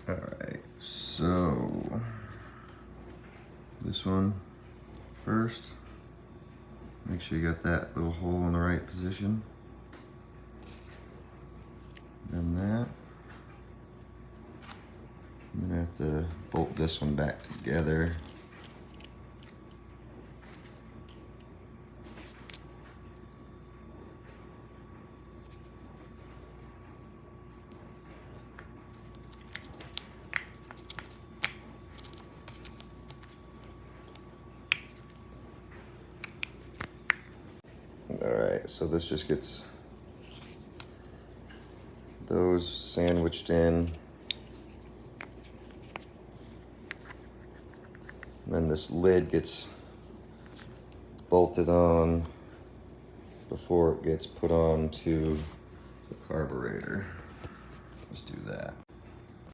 All right, so this one first. Make sure you got that little hole in the right position. Then that. I'm gonna have to bolt this one back together. All right, so this just gets those sandwiched in. And then this lid gets bolted on before it gets put on to the carburetor. Let's do that.